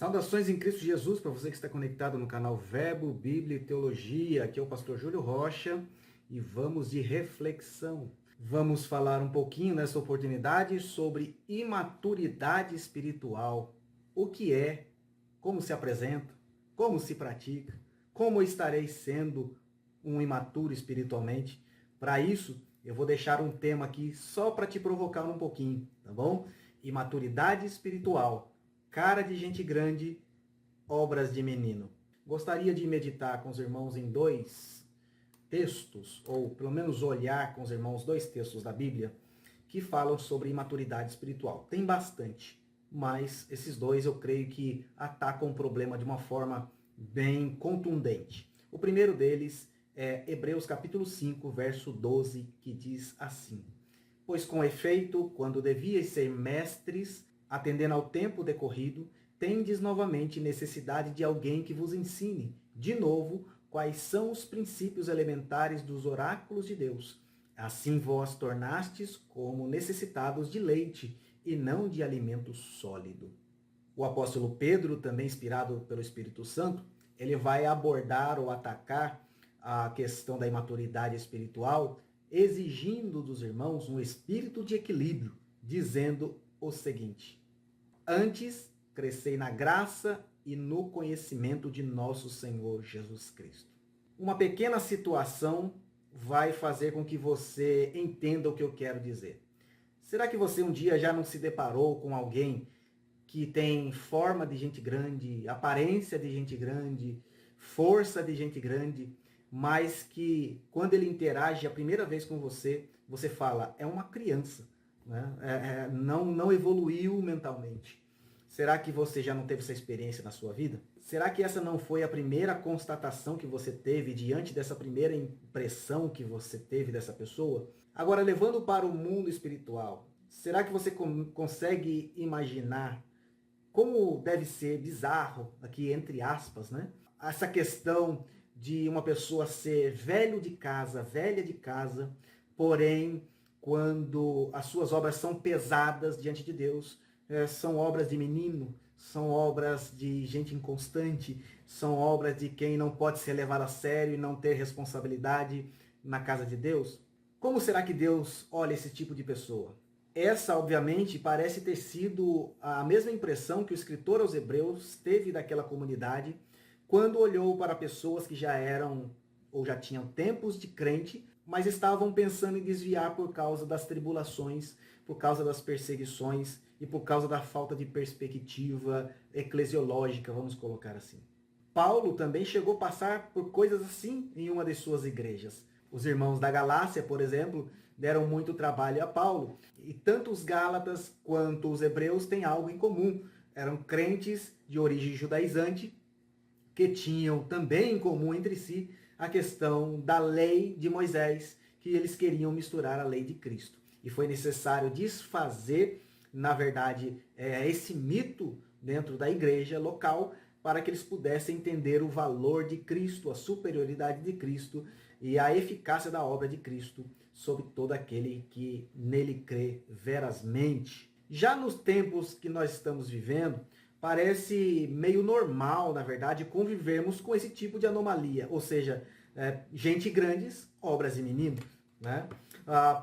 Saudações em Cristo Jesus para você que está conectado no canal Verbo, Bíblia e Teologia. Aqui é o pastor Júlio Rocha e vamos de reflexão. Vamos falar um pouquinho nessa oportunidade sobre imaturidade espiritual. O que é, como se apresenta, como se pratica, como estarei sendo um imaturo espiritualmente. Para isso, eu vou deixar um tema aqui só para te provocar um pouquinho, tá bom? Imaturidade espiritual. Cara de gente grande, obras de menino. Gostaria de meditar com os irmãos em dois textos, ou pelo menos olhar com os irmãos dois textos da Bíblia, que falam sobre imaturidade espiritual. Tem bastante, mas esses dois eu creio que atacam o problema de uma forma bem contundente. O primeiro deles é Hebreus capítulo 5, verso 12, que diz assim: Pois com efeito, quando devíeis ser mestres, atendendo ao tempo decorrido, tendes novamente necessidade de alguém que vos ensine, de novo, quais são os princípios elementares dos oráculos de Deus. Assim vós tornastes como necessitados de leite, e não de alimento sólido. O apóstolo Pedro, também inspirado pelo Espírito Santo, ele vai abordar ou atacar a questão da imaturidade espiritual, exigindo dos irmãos um espírito de equilíbrio, dizendo o seguinte: Antes, crescei na graça e no conhecimento de nosso Senhor Jesus Cristo. Uma pequena situação vai fazer com que você entenda o que eu quero dizer. Será que você um dia já não se deparou com alguém que tem forma de gente grande, aparência de gente grande, força de gente grande, mas que quando ele interage a primeira vez com você, você fala, é uma criança, né? Não evoluiu mentalmente. Será que você já não teve essa experiência na sua vida? Será que essa não foi a primeira constatação que você teve diante dessa primeira impressão que você teve dessa pessoa? Agora, levando para o mundo espiritual, será que você consegue imaginar como deve ser bizarro, aqui entre aspas, né? Essa questão de uma pessoa ser velha de casa, porém, quando as suas obras são pesadas diante de Deus, são obras de menino, são obras de gente inconstante, são obras de quem não pode ser levado a sério e não ter responsabilidade na casa de Deus. Como será que Deus olha esse tipo de pessoa? Essa, obviamente, parece ter sido a mesma impressão que o escritor aos Hebreus teve daquela comunidade quando olhou para pessoas que já eram ou já tinham tempos de crente, mas estavam pensando em desviar por causa das tribulações, por causa das perseguições e por causa da falta de perspectiva eclesiológica, vamos colocar assim. Paulo também chegou a passar por coisas assim em uma de suas igrejas. Os irmãos da Galácia, por exemplo, deram muito trabalho a Paulo. E tanto os Gálatas quanto os hebreus têm algo em comum. Eram crentes de origem judaizante que tinham também em comum entre si a questão da lei de Moisés, que eles queriam misturar a lei de Cristo. E foi necessário desfazer, na verdade, esse mito dentro da igreja local, para que eles pudessem entender o valor de Cristo, a superioridade de Cristo e a eficácia da obra de Cristo sobre todo aquele que nele crê verazmente. Já nos tempos que nós estamos vivendo, parece meio normal, na verdade, convivermos com esse tipo de anomalia, ou seja, gente grandes, obras de menino, né?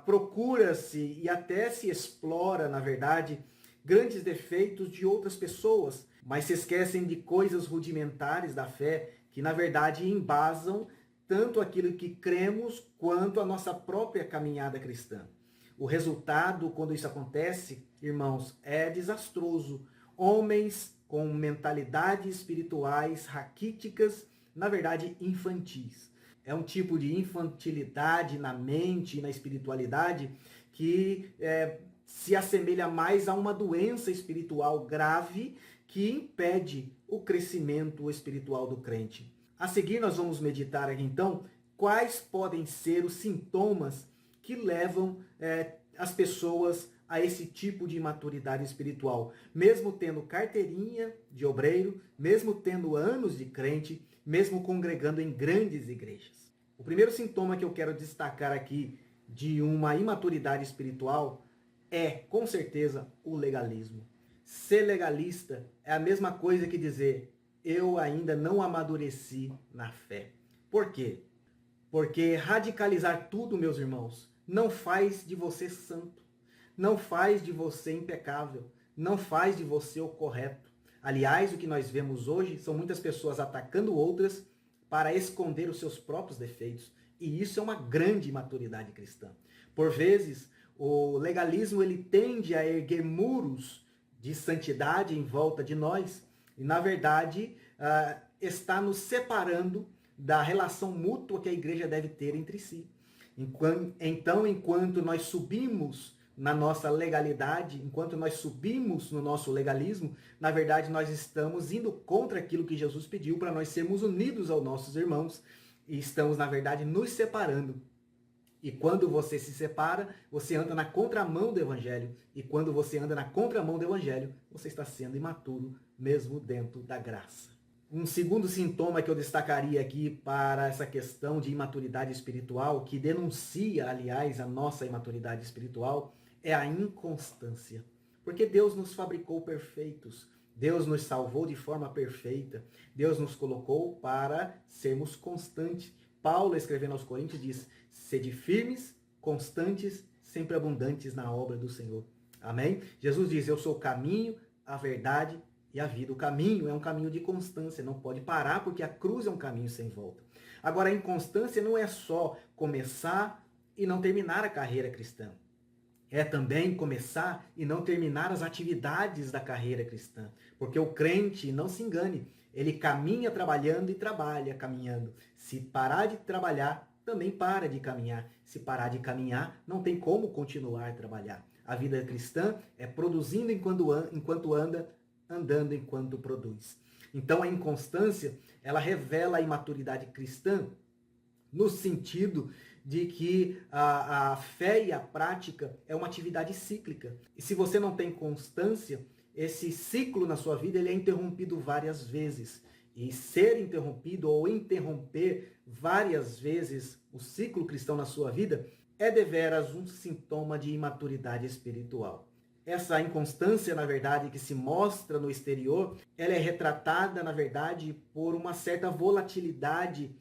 Procura-se e até se explora, na verdade, grandes defeitos de outras pessoas, mas se esquecem de coisas rudimentares da fé que, na verdade, embasam tanto aquilo que cremos quanto a nossa própria caminhada cristã. O resultado, quando isso acontece, irmãos, é desastroso. Homens com mentalidades espirituais raquíticas, na verdade, infantis. É um tipo de infantilidade na mente e na espiritualidade que se assemelha mais a uma doença espiritual grave que impede o crescimento espiritual do crente. A seguir, nós vamos meditar aqui, então, quais podem ser os sintomas que levam as pessoas a esse tipo de imaturidade espiritual, mesmo tendo carteirinha de obreiro, mesmo tendo anos de crente, mesmo congregando em grandes igrejas. O primeiro sintoma que eu quero destacar aqui de uma imaturidade espiritual é, com certeza, o legalismo. Ser legalista é a mesma coisa que dizer, eu ainda não amadureci na fé. Por quê? Porque radicalizar tudo, meus irmãos, não faz de você santo, não faz de você impecável, não faz de você o correto. Aliás, o que nós vemos hoje são muitas pessoas atacando outras para esconder os seus próprios defeitos. E isso é uma grande imaturidade cristã. Por vezes, o legalismo ele tende a erguer muros de santidade em volta de nós e, na verdade, está nos separando da relação mútua que a igreja deve ter entre si. Então, enquanto nós subimos na nossa legalidade, enquanto nós subimos no nosso legalismo, na verdade nós estamos indo contra aquilo que Jesus pediu para nós sermos unidos aos nossos irmãos e estamos, na verdade, nos separando. E quando você se separa, você anda na contramão do evangelho. E quando você anda na contramão do evangelho, você está sendo imaturo, mesmo dentro da graça. Um segundo sintoma que eu destacaria aqui para essa questão de imaturidade espiritual, que denuncia, aliás, a nossa imaturidade espiritual, é a inconstância. Porque Deus nos fabricou perfeitos, Deus nos salvou de forma perfeita, Deus nos colocou para sermos constantes. Paulo, escrevendo aos Coríntios, diz, sede firmes, constantes, sempre abundantes na obra do Senhor. Amém? Jesus diz, eu sou o caminho, a verdade e a vida. O caminho é um caminho de constância, não pode parar porque a cruz é um caminho sem volta. Agora, a inconstância não é só começar e não terminar a carreira cristã. É também começar e não terminar as atividades da carreira cristã. Porque o crente, não se engane, ele caminha trabalhando e trabalha caminhando. Se parar de trabalhar, também para de caminhar. Se parar de caminhar, não tem como continuar a trabalhar. A vida cristã é produzindo enquanto anda, andando enquanto produz. Então a inconstância, ela revela a imaturidade cristã no sentido de que a fé e a prática é uma atividade cíclica. E se você não tem constância, esse ciclo na sua vida ele é interrompido várias vezes. E ser interrompido ou interromper várias vezes o ciclo cristão na sua vida é deveras um sintoma de imaturidade espiritual. Essa inconstância, na verdade, que se mostra no exterior, ela é retratada, na verdade, por uma certa volatilidade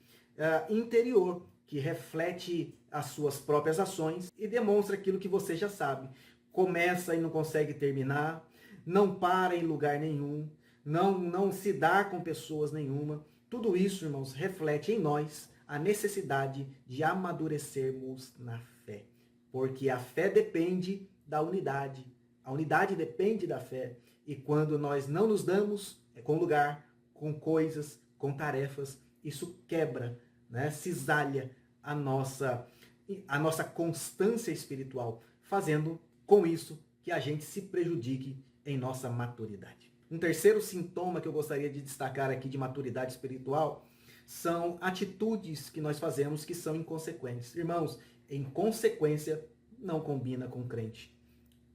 interior, que reflete as suas próprias ações e demonstra aquilo que você já sabe. Começa e não consegue terminar, não para em lugar nenhum, não se dá com pessoas nenhuma. Tudo isso, irmãos, reflete em nós a necessidade de amadurecermos na fé. Porque a fé depende da unidade. A unidade depende da fé. E quando nós não nos damos com lugar, com coisas, com tarefas, isso quebra, né? Cisalha a nossa constância espiritual, fazendo com isso que a gente se prejudique em nossa maturidade. Um terceiro sintoma que eu gostaria de destacar aqui de maturidade espiritual são atitudes que nós fazemos que são inconsequentes. Irmãos, inconsequência não combina com crente.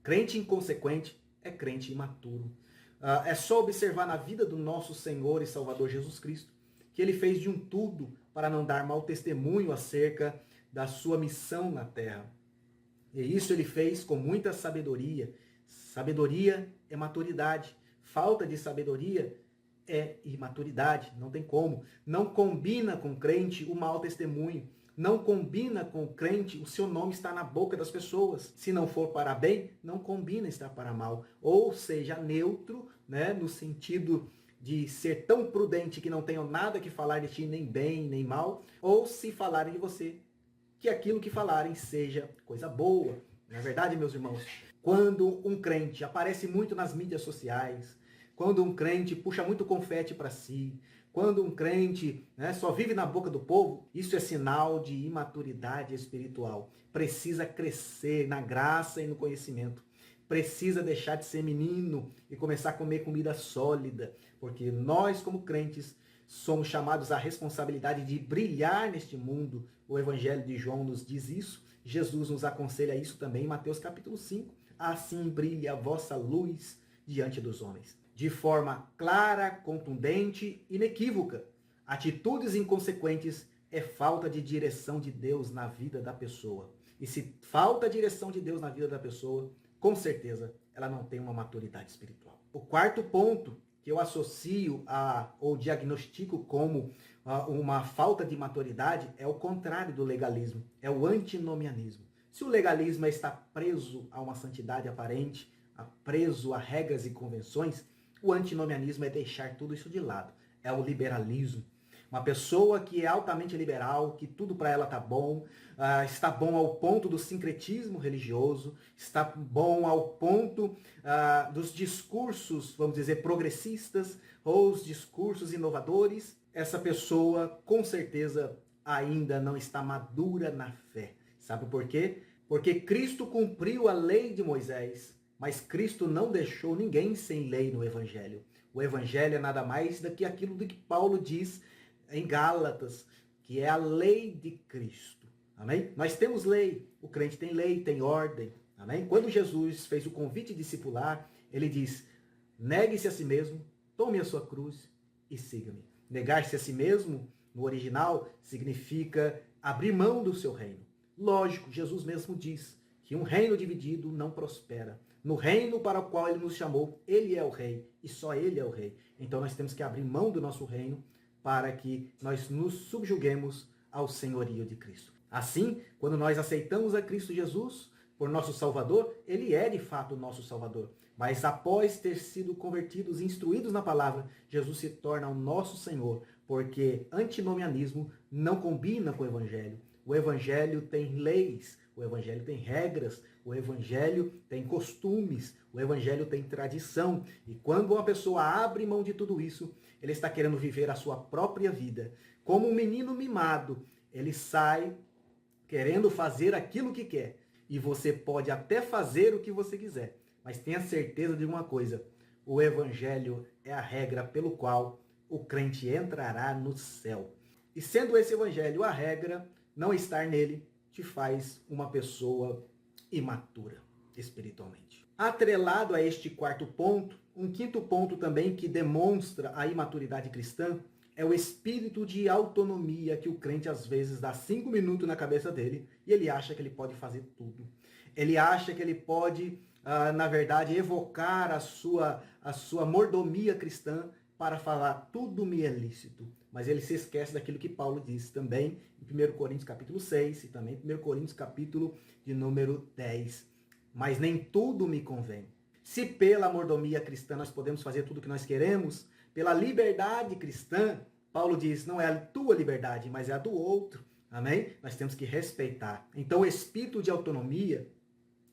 Crente inconsequente é crente imaturo. É só observar na vida do nosso Senhor e Salvador Jesus Cristo que ele fez de um tudo para não dar mau testemunho acerca da sua missão na terra. E isso ele fez com muita sabedoria. Sabedoria é maturidade. Falta de sabedoria é imaturidade. Não tem como. Não combina com o crente o mau testemunho. Não combina com o crente o seu nome estar na boca das pessoas. Se não for para bem, não combina estar para mal. Ou seja, neutro, né, no sentido de ser tão prudente que não tenham nada que falar de ti, nem bem, nem mal, ou se falarem de você, que aquilo que falarem seja coisa boa. Não é verdade, meus irmãos? Quando um crente aparece muito nas mídias sociais, quando um crente puxa muito confete para si, quando um crente, né, só vive na boca do povo, isso é sinal de imaturidade espiritual. Precisa crescer na graça e no conhecimento. Precisa deixar de ser menino e começar a comer comida sólida, porque nós, como crentes, somos chamados à responsabilidade de brilhar neste mundo. O Evangelho de João nos diz isso. Jesus nos aconselha isso também em Mateus capítulo 5. Assim brilhe a vossa luz diante dos homens. De forma clara, contundente, inequívoca. Atitudes inconsequentes é falta de direção de Deus na vida da pessoa. E se falta direção de Deus na vida da pessoa, com certeza ela não tem uma maturidade espiritual. O quarto ponto que eu associo ou diagnostico como uma falta de maturidade é o contrário do legalismo, é o antinomianismo. Se o legalismo está preso a uma santidade aparente, preso a regras e convenções, o antinomianismo é deixar tudo isso de lado. É o liberalismo. Uma pessoa que é altamente liberal, que tudo para ela está bom, está bom ao ponto do sincretismo religioso, está bom ao ponto dos discursos, vamos dizer, progressistas ou os discursos inovadores. Essa pessoa, com certeza, ainda não está madura na fé. Sabe por quê? Porque Cristo cumpriu a lei de Moisés, mas Cristo não deixou ninguém sem lei no Evangelho. O Evangelho é nada mais do que aquilo do que Paulo diz em Gálatas, que é a lei de Cristo. Amém? Nós temos lei, o crente tem lei, tem ordem. Amém? Quando Jesus fez o convite discipular, ele diz: negue-se a si mesmo, tome a sua cruz e siga-me. Negar-se a si mesmo, no original, significa abrir mão do seu reino. Lógico, Jesus mesmo diz que um reino dividido não prospera. No reino para o qual ele nos chamou, ele é o rei e só ele é o rei. Então nós temos que abrir mão do nosso reino para que nós nos subjuguemos ao senhorio de Cristo. Assim, quando nós aceitamos a Cristo Jesus por nosso Salvador, ele é de fato o nosso Salvador. Mas após ter sido convertidos e instruídos na palavra, Jesus se torna o nosso Senhor, porque antinomianismo não combina com o Evangelho. O Evangelho tem leis, o Evangelho tem regras, o Evangelho tem costumes, o Evangelho tem tradição. E quando uma pessoa abre mão de tudo isso, ele está querendo viver a sua própria vida. Como um menino mimado, ele sai querendo fazer aquilo que quer. E você pode até fazer o que você quiser, mas tenha certeza de uma coisa: o Evangelho é a regra pelo qual o crente entrará no céu. E sendo esse Evangelho a regra, não estar nele te faz uma pessoa imatura espiritualmente. Atrelado a este quarto ponto, um quinto ponto também que demonstra a imaturidade cristã é o espírito de autonomia que o crente às vezes dá 5 minutos na cabeça dele e ele acha que ele pode fazer tudo. Ele acha que ele pode, na verdade, evocar a sua mordomia cristã para falar tudo me é lícito. Mas ele se esquece daquilo que Paulo diz também em 1 Coríntios capítulo 6 e também em 1 Coríntios capítulo de número 10. Mas nem tudo me convém. Se pela mordomia cristã nós podemos fazer tudo o que nós queremos, pela liberdade cristã, Paulo diz, não é a tua liberdade, mas é a do outro. Amém? Nós temos que respeitar. Então o espírito de autonomia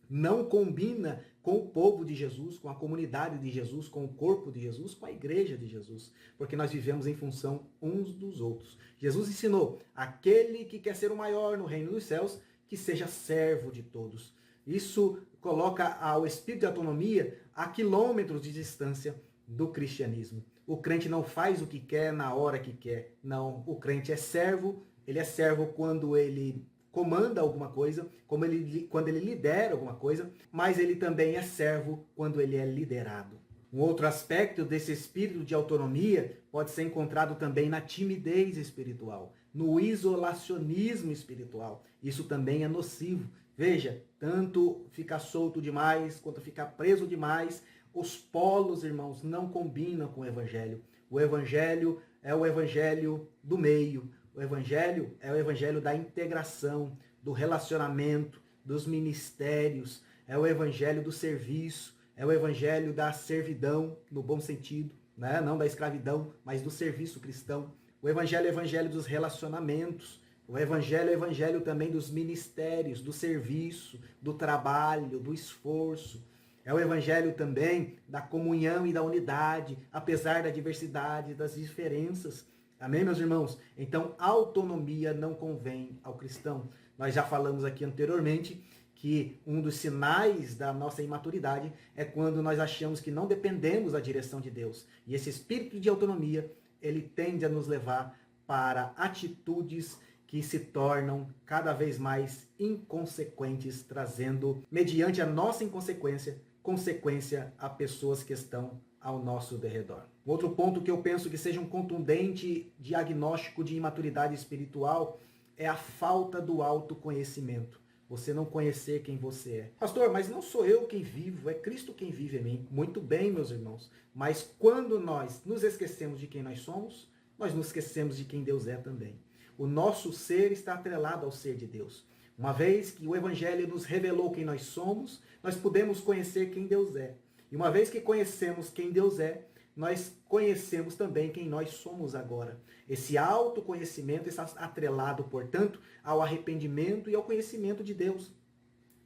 não combina com o povo de Jesus, com a comunidade de Jesus, com o corpo de Jesus, com a igreja de Jesus, porque nós vivemos em função uns dos outros. Jesus ensinou, aquele que quer ser o maior no reino dos céus, que seja servo de todos. Isso coloca o espírito de autonomia a quilômetros de distância do cristianismo. O crente não faz o que quer na hora que quer. Não, o crente é servo, ele é servo quando ele comanda alguma coisa, quando ele lidera alguma coisa, mas ele também é servo quando ele é liderado. Um outro aspecto desse espírito de autonomia pode ser encontrado também na timidez espiritual, no isolacionismo espiritual. Isso também é nocivo. Veja, tanto ficar solto demais, quanto ficar preso demais, os polos, irmãos, não combinam com o Evangelho. O Evangelho é o Evangelho do meio. O Evangelho é o Evangelho da integração, do relacionamento, dos ministérios. É o Evangelho do serviço. É o Evangelho da servidão, no bom sentido, né? Não da escravidão, mas do serviço cristão. O Evangelho é o Evangelho dos relacionamentos. O Evangelho é o Evangelho também dos ministérios, do serviço, do trabalho, do esforço. É o Evangelho também da comunhão e da unidade, apesar da diversidade, das diferenças. Amém, meus irmãos? Então, autonomia não convém ao cristão. Nós já falamos aqui anteriormente que um dos sinais da nossa imaturidade é quando nós achamos que não dependemos da direção de Deus. E esse espírito de autonomia, ele tende a nos levar para atitudes que se tornam cada vez mais inconsequentes, trazendo, mediante a nossa inconsequência, consequência a pessoas que estão ao nosso derredor. Outro ponto que eu penso que seja um contundente diagnóstico de imaturidade espiritual é a falta do autoconhecimento. você não conhecer quem você é. Pastor, mas não sou eu quem vivo, é Cristo quem vive em mim. Muito bem, meus irmãos. Mas quando nós nos esquecemos de quem nós somos, nós nos esquecemos de quem Deus é também. O nosso ser está atrelado ao ser de Deus. Uma vez que o Evangelho nos revelou quem nós somos, nós podemos conhecer quem Deus é. E uma vez que conhecemos quem Deus é, nós conhecemos também quem nós somos agora. Esse autoconhecimento está atrelado, portanto, ao arrependimento e ao conhecimento de Deus.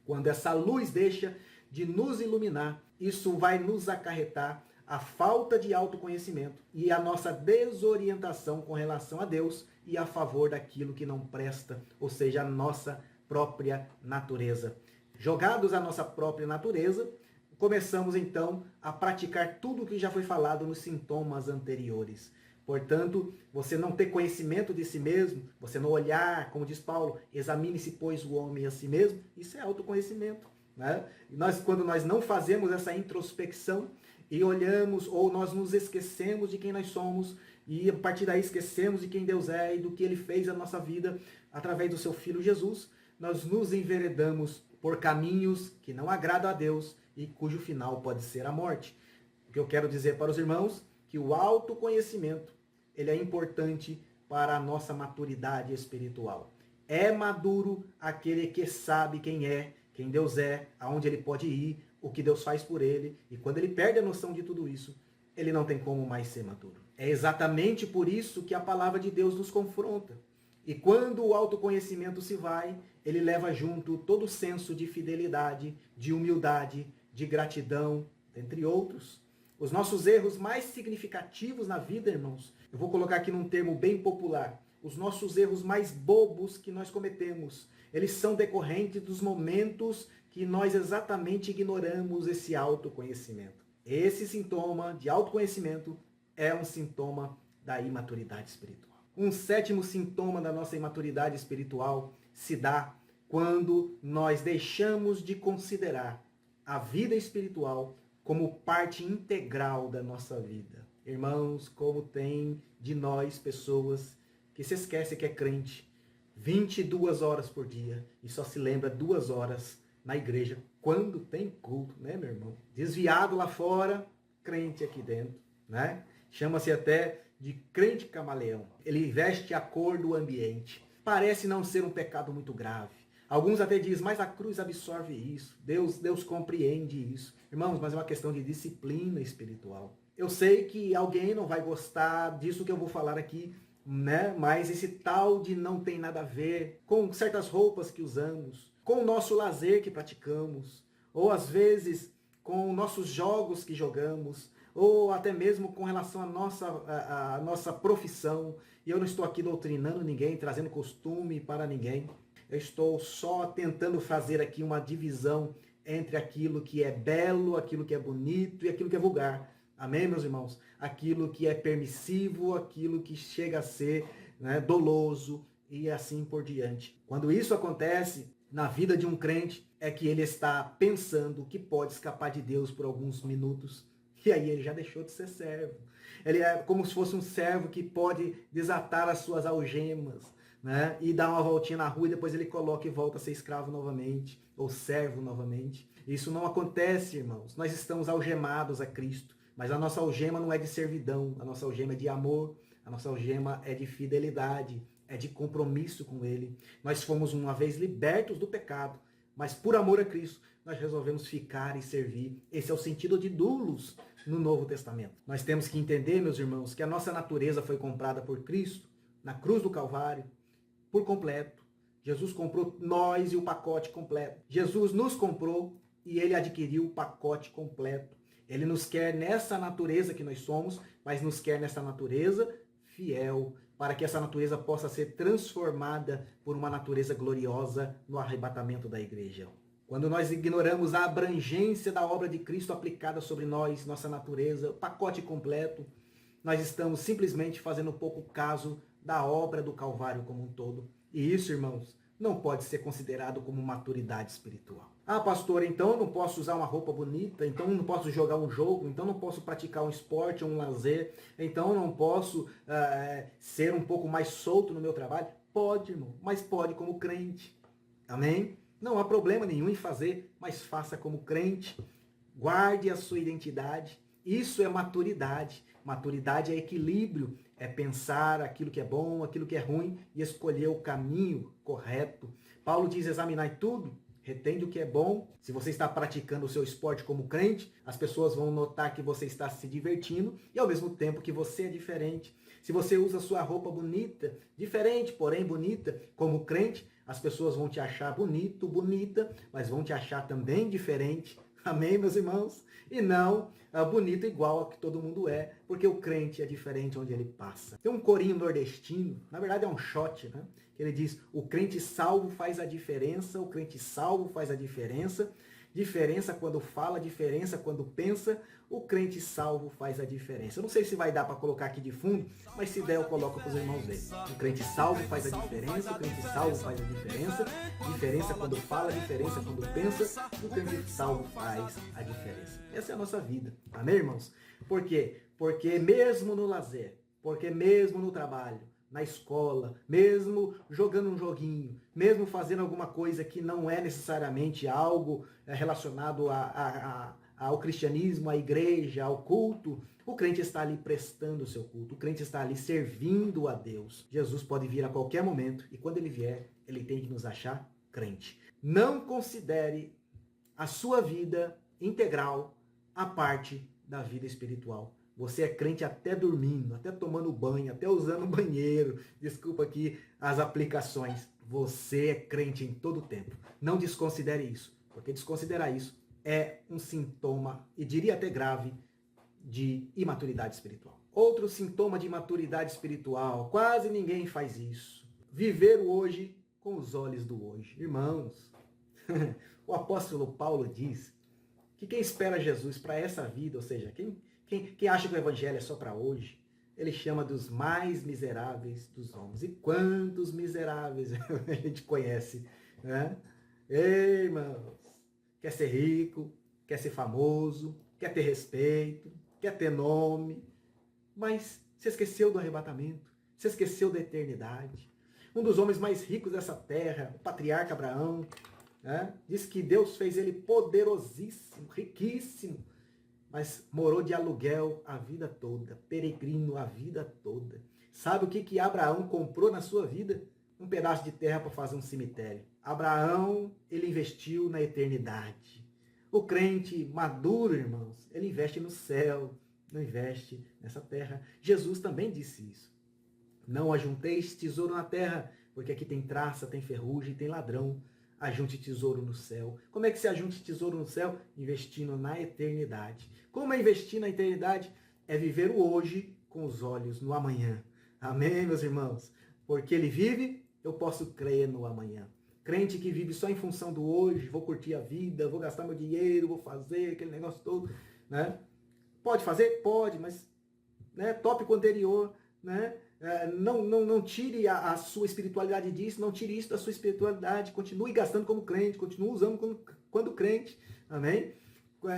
Quando essa luz deixa de nos iluminar, isso vai nos acarretar a falta de autoconhecimento e a nossa desorientação com relação a Deus e a favor daquilo que não presta, ou seja, a nossa própria natureza. Jogados à nossa própria natureza, começamos então a praticar tudo o que já foi falado nos sintomas anteriores. Portanto, você não ter conhecimento de si mesmo, você não olhar, como diz Paulo, examine-se, pois, o homem a si mesmo, isso é autoconhecimento. Né? Quando nós não fazemos essa introspecção e olhamos, ou nós nos esquecemos de quem nós somos, e a partir daí esquecemos de quem Deus é e do que Ele fez na nossa vida através do seu Filho Jesus, nós nos enveredamos por caminhos que não agradam a Deus e cujo final pode ser a morte. O que eu quero dizer para os irmãos, que o autoconhecimento, ele é importante para a nossa maturidade espiritual. É maduro aquele que sabe quem é, quem Deus é, aonde ele pode ir, o que Deus faz por ele, e quando ele perde a noção de tudo isso, ele não tem como mais ser maduro. É exatamente por isso que a palavra de Deus nos confronta. E quando o autoconhecimento se vai, ele leva junto todo o senso de fidelidade, de humildade, de gratidão, entre outros. Os nossos erros mais significativos na vida, irmãos, eu vou colocar aqui num termo bem popular, os nossos erros mais bobos que nós cometemos, eles são decorrentes dos momentos que nós exatamente ignoramos esse autoconhecimento. Esse sintoma de autoconhecimento é um sintoma da imaturidade espiritual. Um sétimo sintoma da nossa imaturidade espiritual se dá quando nós deixamos de considerar a vida espiritual como parte integral da nossa vida. Irmãos, como tem de nós pessoas que se esquecem que é crente 22 horas por dia e só se lembra 2 horas na igreja quando tem culto, né, meu irmão? Desviado lá fora, crente aqui dentro, né? Chama-se até de crente camaleão. Ele veste a cor do ambiente. Parece não ser um pecado muito grave. Alguns até dizem, mas a cruz absorve isso. Deus compreende isso. Irmãos, mas é uma questão de disciplina espiritual. Eu sei que alguém não vai gostar disso que eu vou falar aqui, né? Mas esse tal de não tem nada a ver com certas roupas que usamos, com o nosso lazer que praticamos, ou às vezes com nossos jogos que jogamos, ou até mesmo com relação à nossa profissão. E eu não estou aqui doutrinando ninguém, trazendo costume para ninguém. Eu estou só tentando fazer aqui uma divisão entre aquilo que é belo, aquilo que é bonito e aquilo que é vulgar. Amém, meus irmãos? Aquilo que é permissivo, aquilo que chega a ser, né, doloso e assim por diante. Quando isso acontece na vida de um crente, é que ele está pensando que pode escapar de Deus por alguns minutos. E aí ele já deixou de ser servo. Ele é como se fosse um servo que pode desatar as suas algemas, né? E dar uma voltinha na rua e depois ele coloca e volta a ser escravo novamente, ou servo novamente. Isso não acontece, irmãos. Nós estamos algemados a Cristo, mas a nossa algema não é de servidão, a nossa algema é de amor, a nossa algema é de fidelidade, é de compromisso com Ele. Nós fomos uma vez libertos do pecado, mas por amor a Cristo, nós resolvemos ficar e servir. Esse é o sentido de doulos no Novo Testamento. Nós temos que entender, meus irmãos, que a nossa natureza foi comprada por Cristo na cruz do Calvário, por completo. Jesus comprou nós e o pacote completo. Jesus nos comprou e Ele adquiriu o pacote completo. Ele nos quer nessa natureza que nós somos, mas nos quer nessa natureza fiel, para que essa natureza possa ser transformada por uma natureza gloriosa no arrebatamento da igreja. Quando nós ignoramos a abrangência da obra de Cristo aplicada sobre nós, nossa natureza, o pacote completo, nós estamos simplesmente fazendo pouco caso da obra do Calvário como um todo. E isso, irmãos, não pode ser considerado como maturidade espiritual. Ah, pastor, então eu não posso usar uma roupa bonita, então eu não posso jogar um jogo, então eu não posso praticar um esporte, um lazer, então eu não posso ser um pouco mais solto no meu trabalho? Pode, irmão, mas pode como crente. Amém? Não há problema nenhum em fazer, mas faça como crente. Guarde a sua identidade. Isso é maturidade. Maturidade é equilíbrio, é pensar aquilo que é bom, aquilo que é ruim e escolher o caminho correto. Paulo diz: examinai tudo, retende o que é bom. Se você está praticando o seu esporte como crente, as pessoas vão notar que você está se divertindo e ao mesmo tempo que você é diferente. Se você usa sua roupa bonita, diferente, porém bonita, como crente, as pessoas vão te achar bonito, bonita, mas vão te achar também diferente. Amém, meus irmãos? E não bonito igual a que todo mundo é, porque o crente é diferente onde ele passa. Tem um corinho nordestino, na verdade é um shot, né? Que ele diz: o crente salvo faz a diferença, o crente salvo faz a diferença. Diferença quando fala, diferença quando pensa, o crente salvo faz a diferença. Eu não sei se vai dar para colocar aqui de fundo, mas se der eu coloco para os irmãos verem. O crente salvo faz a diferença, o crente salvo faz a diferença. Diferença quando fala, diferença quando pensa, o crente salvo faz a diferença. Essa é a nossa vida, amém, irmãos? Por quê? Porque mesmo no lazer, porque mesmo no trabalho, na escola, mesmo jogando um joguinho, mesmo fazendo alguma coisa que não é necessariamente algo relacionado ao cristianismo, à igreja, ao culto, o crente está ali prestando o seu culto, o crente está ali servindo a Deus. Jesus pode vir a qualquer momento e quando ele vier, ele tem que nos achar crente. Não considere a sua vida integral a parte da vida espiritual. Você é crente até dormindo, até tomando banho, até usando o banheiro. Desculpa aqui as aplicações. Você é crente em todo o tempo. Não desconsidere isso, porque desconsiderar isso é um sintoma, e diria até grave, de imaturidade espiritual. Outro sintoma de imaturidade espiritual, quase ninguém faz isso. Viver o hoje com os olhos do hoje. Irmãos, o apóstolo Paulo diz que quem espera Jesus para essa vida, ou seja, quem acha que o evangelho é só para hoje, ele chama dos mais miseráveis dos homens. E quantos miseráveis a gente conhece, né? Ei, irmãos, quer ser rico, quer ser famoso, quer ter respeito, quer ter nome, mas se esqueceu do arrebatamento, se esqueceu da eternidade. Um dos homens mais ricos dessa terra, o patriarca Abraão, né, diz que Deus fez ele poderosíssimo, riquíssimo, mas morou de aluguel a vida toda, peregrino a vida toda. Sabe o que Abraão comprou na sua vida? Um pedaço de terra para fazer um cemitério. Abraão, ele investiu na eternidade. O crente maduro, irmãos, ele investe no céu, não investe nessa terra. Jesus também disse isso. Não ajunteis tesouro na terra, porque aqui tem traça, tem ferrugem, tem ladrão. Ajunte tesouro no céu. Como é que se ajunte tesouro no céu? Investindo na eternidade. Como é investir na eternidade? É viver o hoje com os olhos no amanhã. Amém, meus irmãos? Porque ele vive, eu posso crer no amanhã. Crente que vive só em função do hoje, vou curtir a vida, vou gastar meu dinheiro, vou fazer aquele negócio todo, né? Pode fazer? Pode, mas né, tópico anterior, né? Não tire a sua espiritualidade disso, não tire isso da sua espiritualidade, continue gastando como crente, continue usando quando crente, amém?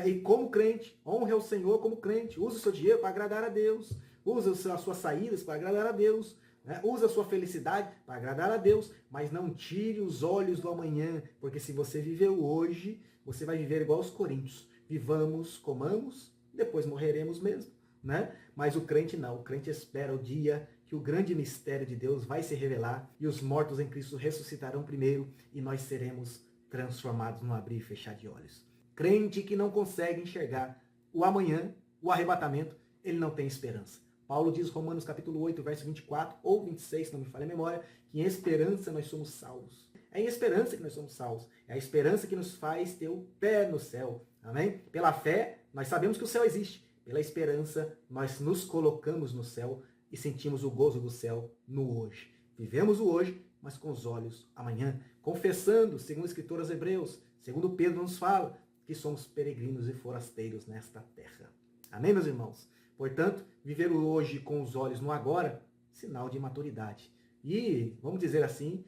E como crente, honre ao Senhor como crente, use o seu dinheiro para agradar a Deus, use as suas saídas para agradar a Deus, né? Use a sua felicidade para agradar a Deus, mas não tire os olhos do amanhã, porque se você viveu hoje, você vai viver igual os coríntios, vivamos, comamos, depois morreremos mesmo, né? Mas o crente não, o crente espera o dia que o grande mistério de Deus vai se revelar e os mortos em Cristo ressuscitarão primeiro e nós seremos transformados no abrir e fechar de olhos. Crente que não consegue enxergar o amanhã, o arrebatamento, ele não tem esperança. Paulo diz, Romanos capítulo 8, verso 24 ou 26, se não me falha a memória, que em esperança nós somos salvos. É em esperança que nós somos salvos. É a esperança que nos faz ter o pé no céu. Amém? Pela fé, nós sabemos que o céu existe. Pela esperança, nós nos colocamos no céu e sentimos o gozo do céu no hoje. Vivemos o hoje, mas com os olhos amanhã. Confessando, segundo o escritor aos Hebreus, segundo Pedro nos fala, que somos peregrinos e forasteiros nesta terra. Amém, meus irmãos? Portanto, viver o hoje com os olhos no agora, sinal de imaturidade. E, vamos dizer assim,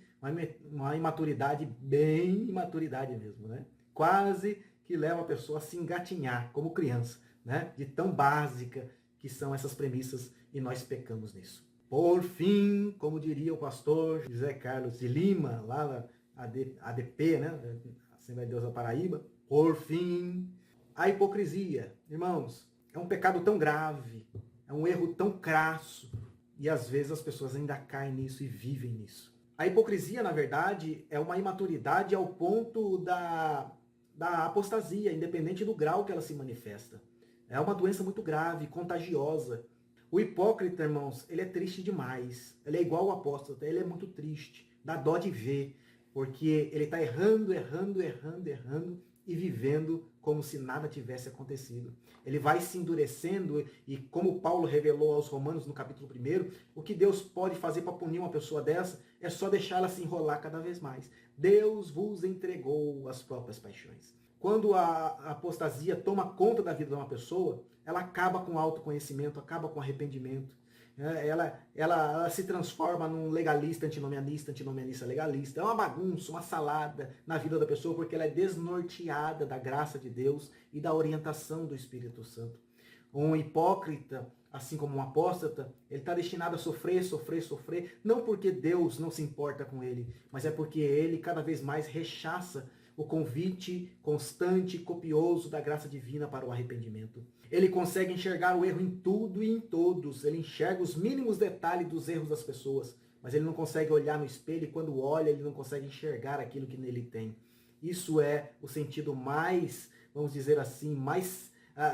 uma imaturidade, bem imaturidade mesmo, né? Quase que leva a pessoa a se engatinhar como criança, né? De tão básica que são essas premissas e nós pecamos nisso. Por fim, como diria o pastor José Carlos de Lima, lá ADP, né? Assembleia de Deus da Paraíba. Por fim, a hipocrisia. Irmãos, é um pecado tão grave, é um erro tão crasso, e às vezes as pessoas ainda caem nisso e vivem nisso. A hipocrisia, na verdade, é uma imaturidade ao ponto da apostasia, independente do grau que ela se manifesta. É uma doença muito grave, contagiosa. O hipócrita, irmãos, ele é triste demais. Ele é igual ao apóstata, ele é muito triste. Dá dó de ver, porque ele está errando e vivendo como se nada tivesse acontecido. Ele vai se endurecendo e, como Paulo revelou aos Romanos no capítulo 1, o que Deus pode fazer para punir uma pessoa dessa é só deixá-la se enrolar cada vez mais. Deus vos entregou as próprias paixões. Quando a apostasia toma conta da vida de uma pessoa, ela acaba com o autoconhecimento, acaba com o arrependimento. Ela se transforma num legalista, antinomianista, legalista. É uma bagunça, uma salada na vida da pessoa, porque ela é desnorteada da graça de Deus e da orientação do Espírito Santo. Um hipócrita, assim como um apóstata, ele está destinado a sofrer, não porque Deus não se importa com ele, mas é porque ele cada vez mais rechaça o convite constante e copioso da graça divina para o arrependimento. Ele consegue enxergar o erro em tudo e em todos. Ele enxerga os mínimos detalhes dos erros das pessoas, mas ele não consegue olhar no espelho e quando olha, ele não consegue enxergar aquilo que nele tem. Isso é o sentido mais, vamos dizer assim, mais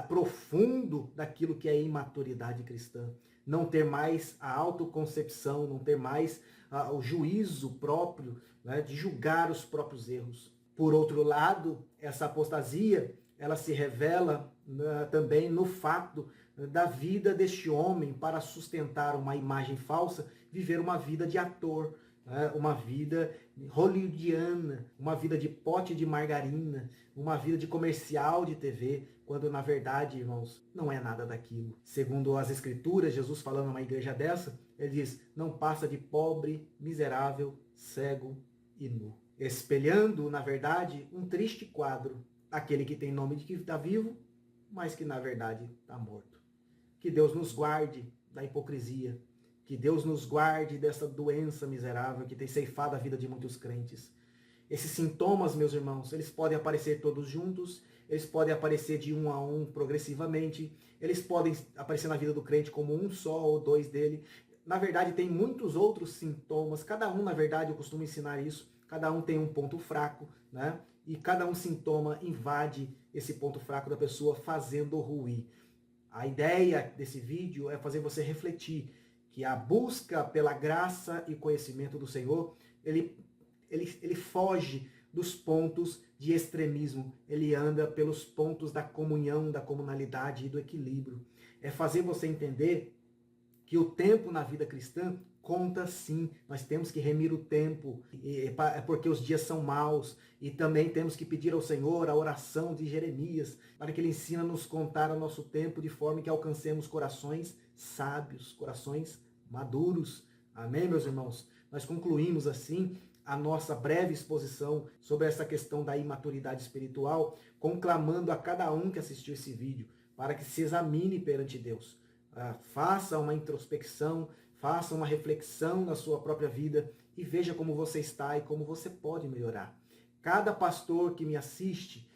profundo daquilo que é a imaturidade cristã. Não ter mais a autoconcepção, não ter mais o juízo próprio, né, de julgar os próprios erros. Por outro lado, essa apostasia, ela se revela também no fato da vida deste homem para sustentar uma imagem falsa, viver uma vida de ator, uma vida hollywoodiana, uma vida de pote de margarina, uma vida de comercial de TV, quando na verdade, irmãos, não é nada daquilo. Segundo as Escrituras, Jesus falando numa igreja dessa, ele diz, não passa de pobre, miserável, cego e nu. Espelhando, na verdade, um triste quadro, aquele que tem nome de que está vivo, mas que na verdade está morto. Que Deus nos guarde da hipocrisia, que Deus nos guarde dessa doença miserável que tem ceifado a vida de muitos crentes. Esses sintomas, meus irmãos, eles podem aparecer todos juntos, eles podem aparecer de um a um progressivamente, eles podem aparecer na vida do crente como um só ou dois dele. Na verdade, tem muitos outros sintomas, cada um, na verdade, eu costumo ensinar isso, cada um tem um ponto fraco, né? E cada um sintoma invade esse ponto fraco da pessoa, fazendo ruir. A ideia desse vídeo é fazer você refletir que a busca pela graça e conhecimento do Senhor, ele foge dos pontos de extremismo, ele anda pelos pontos da comunhão, da comunalidade e do equilíbrio. É fazer você entender que o tempo na vida cristã conta sim, nós temos que remir o tempo, porque os dias são maus, e também temos que pedir ao Senhor a oração de Jeremias, para que Ele ensine a nos contar o nosso tempo, de forma que alcancemos corações sábios, corações maduros. Amém, meus irmãos? Nós concluímos assim a nossa breve exposição sobre essa questão da imaturidade espiritual, conclamando a cada um que assistiu esse vídeo, para que se examine perante Deus. Faça uma introspecção, faça uma reflexão na sua própria vida e veja como você está e como você pode melhorar. Cada pastor que me assiste,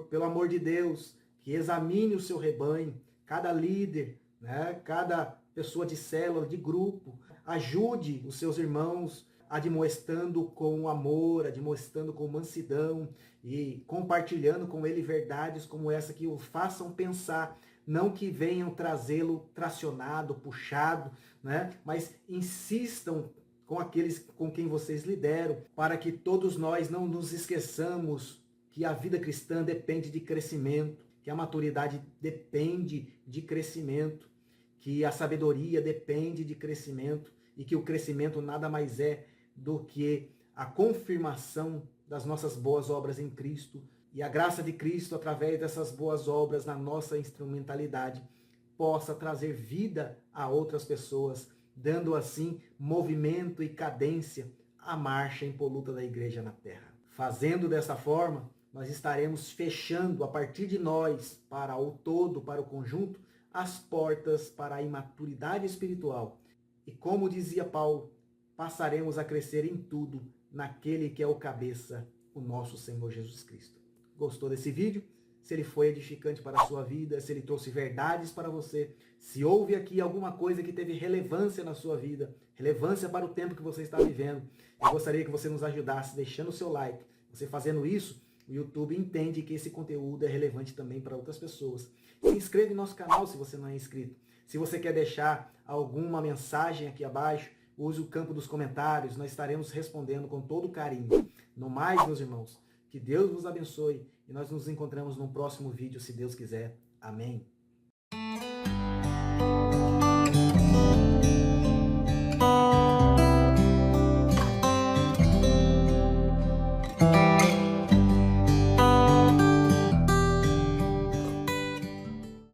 pelo amor de Deus, que examine o seu rebanho, cada líder, né, cada pessoa de célula, de grupo, ajude os seus irmãos admoestando com amor, admoestando com mansidão e compartilhando com ele verdades como essa que o façam pensar, não que venham trazê-lo tracionado, puxado, né? Mas insistam com aqueles com quem vocês lideram, para que todos nós não nos esqueçamos que a vida cristã depende de crescimento, que a maturidade depende de crescimento, que a sabedoria depende de crescimento e que o crescimento nada mais é do que a confirmação das nossas boas obras em Cristo, e a graça de Cristo, através dessas boas obras na nossa instrumentalidade, possa trazer vida a outras pessoas, dando assim movimento e cadência à marcha impoluta da igreja na terra. Fazendo dessa forma, nós estaremos fechando a partir de nós, para o todo, para o conjunto, as portas para a imaturidade espiritual. E como dizia Paulo, passaremos a crescer em tudo naquele que é o cabeça, o nosso Senhor Jesus Cristo. Gostou desse vídeo? Se ele foi edificante para a sua vida, se ele trouxe verdades para você, se houve aqui alguma coisa que teve relevância na sua vida, relevância para o tempo que você está vivendo, eu gostaria que você nos ajudasse deixando o seu like. Você fazendo isso, o YouTube entende que esse conteúdo é relevante também para outras pessoas. Se inscreva em nosso canal se você não é inscrito. Se você quer deixar alguma mensagem aqui abaixo, use o campo dos comentários, nós estaremos respondendo com todo carinho. No mais, meus irmãos, que Deus vos abençoe e nós nos encontramos no próximo vídeo, se Deus quiser. Amém.